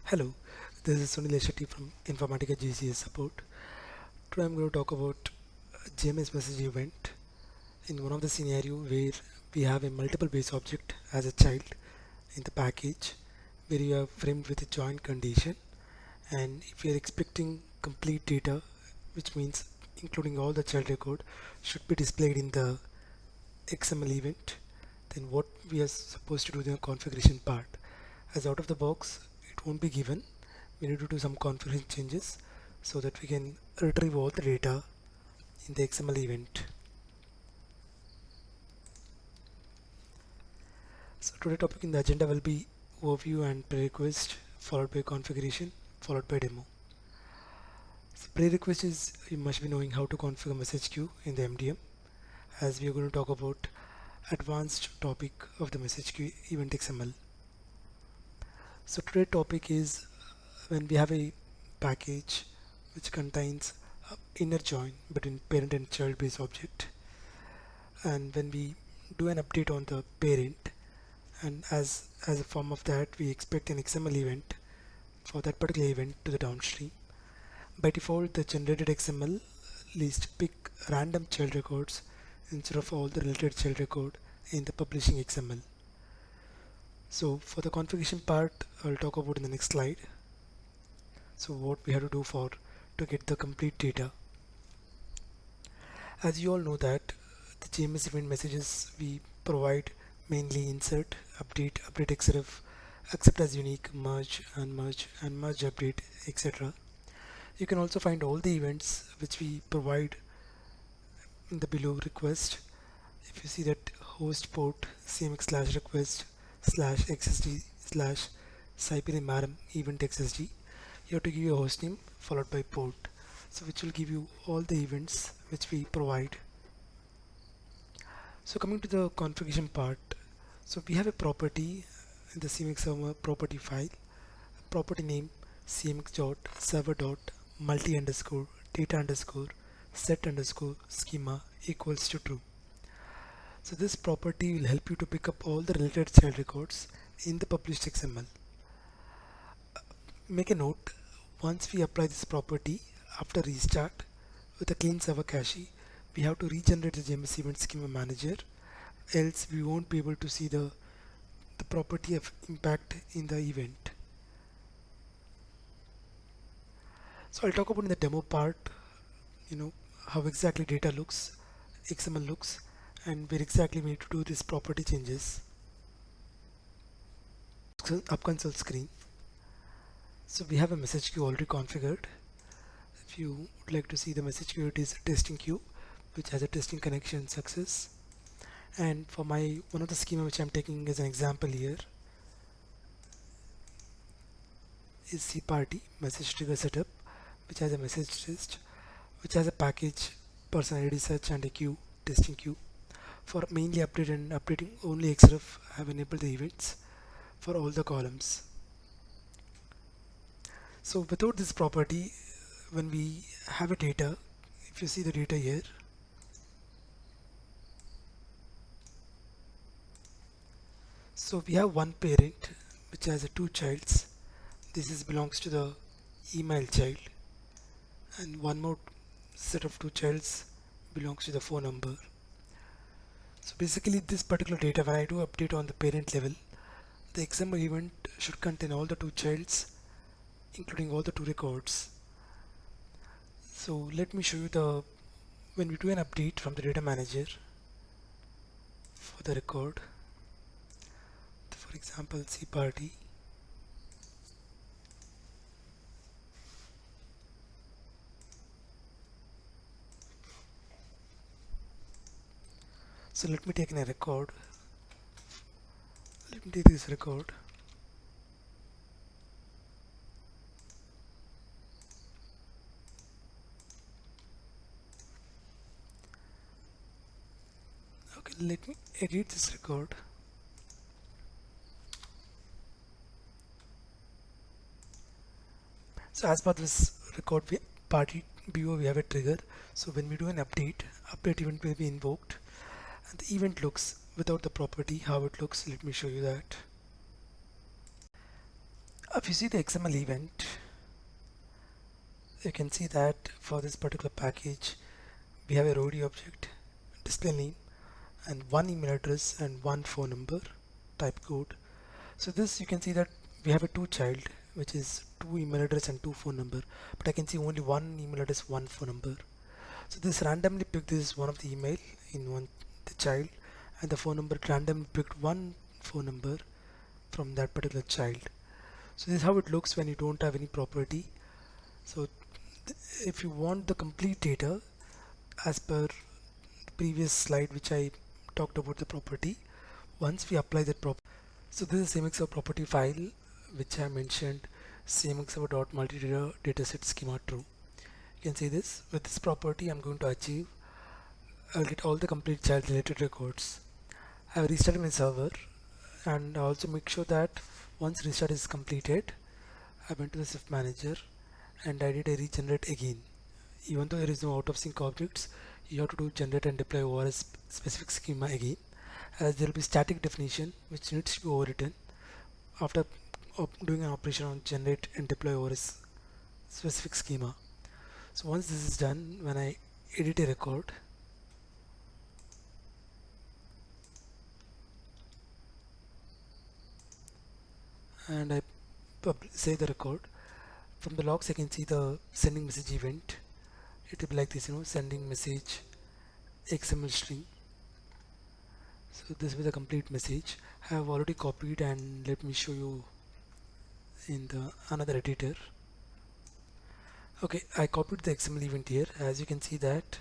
Hello, this is Sunil Shetty from Informatica GCS support. Today I'm going to talk about JMS message event in one of the scenario where we have a multiple base object as a child in the package where you are framed with a join condition, and if you are expecting complete data, which means including all the child record, should be displayed in the XML event, then what we are supposed to do in the configuration part. As out of the box it won't be given, we need to do some configuration changes so that we can retrieve all the data in the XML event. So today's topic in the agenda will be overview and prerequisite, followed by configuration, followed by demo. So prerequisite is you must be knowing how to configure message queue in the MDM, as we are going to talk about advanced topic of the message queue event XML. So today's topic is when we have a package which contains inner join between parent and child base object, and when we do an update on the parent, and as a form of that we expect an XML event for that particular event to the downstream. By default the generated XML list pick random child records instead of all the related child record in the publishing XML. So for the configuration part I'll talk about in the next slide. So what we have to do to get the complete data. As you all know that the JMS event messages we provide mainly insert, update, update xref, accept as unique, merge, unmerge, and merge update, etc. You can also find all the events which we provide in the below request. If you see that host port cmx request /xsd Siperian event xsd, you have to give your host name followed by port, so which will give you all the events which we provide. So coming to the configuration part, so we have a property in the CMX server property file, property name cmx.server.multi underscore data underscore set underscore schema equals to true. So this property will help you to pick up all the related child records in the published XML. Make a note, once we apply this property after restart with a clean server cache, we have to regenerate the JMS event schema manager, else we won't be able to see the property of impact in the event. So I'll talk about in the demo part, how exactly data looks, XML looks, and where exactly we need to do this property changes. Up console screen. So we have a message queue already configured. If you would like to see the message queue, it is a testing queue which has a testing connection success. And for my one of the schema which I'm taking as an example here is cparty message trigger setup, which has a message test, which has a package person ID search and a queue testing queue. For mainly update and updating only xref, I have enabled the events for all the columns. So without this property, when we have a data, if you see the data here, so we have one parent which has a two childs. This belongs to the email child, and one more set of two childs belongs to the phone number. So basically this particular data, when I do update on the parent level, the XML event should contain all the two childs including all the two records. So let me show you when we do an update from the data manager for the record, for example cparty. So let me take in a record. Let me take this record. Okay, let me edit this record. So as per this record party BO, we have a trigger. So when we do an update event will be invoked, and the event looks without the property. How it looks, let me show you that. If you see the XML event, you can see that for this particular package we have a roadie object, display name, and one email address and one phone number type code. So this, you can see that we have a two child, which is two email address and two phone number, but I can see only one email address, one phone number. So this randomly picked this one of the email in one the child, and the phone number randomly picked one phone number from that particular child. So this is how it looks when you don't have any property. So if you want the complete data as per the previous slide which I talked about the property, once we apply that property, so this is CMXO property file which I mentioned, CMXO.multidata dataset schema true. You can see this. With this property I'm going to achieve, I'll get all the complete child related records. I have restarted my server, and also make sure that once restart is completed, I went to the Swift manager and I did a regenerate again. Even though there is no out of sync objects, you have to do generate and deploy ORS specific schema again, as there will be static definition which needs to be overwritten after doing an operation on generate and deploy ORS specific schema. So once this is done, when I edit a record, and I save the record, from the logs I can see the sending message event. It will be like this, sending message XML string. So this will be the complete message. I have already copied, and let me show you in the another editor. Okay, I copied the XML event here. As you can see that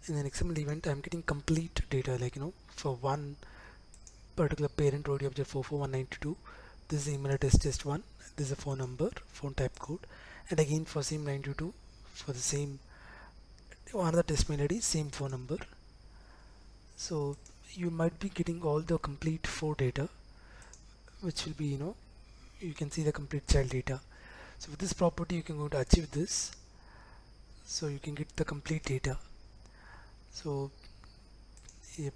in an XML event I'm getting complete data, like for one particular parent roadie object 44192, this is the email address test1, this is a phone number, phone type code, and again for same 92 for the same another test mail ID, same phone number. So you might be getting all the complete 4 data, which will be you can see the complete child data. So with this property you can go to achieve this, so you can get the complete data. So yep.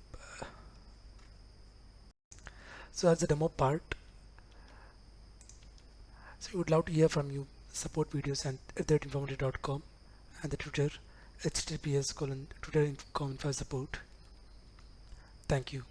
So as a demo part, so we would love to hear from you. Support videos and @informative.com and the Twitter https://twitter.com/support. Thank you.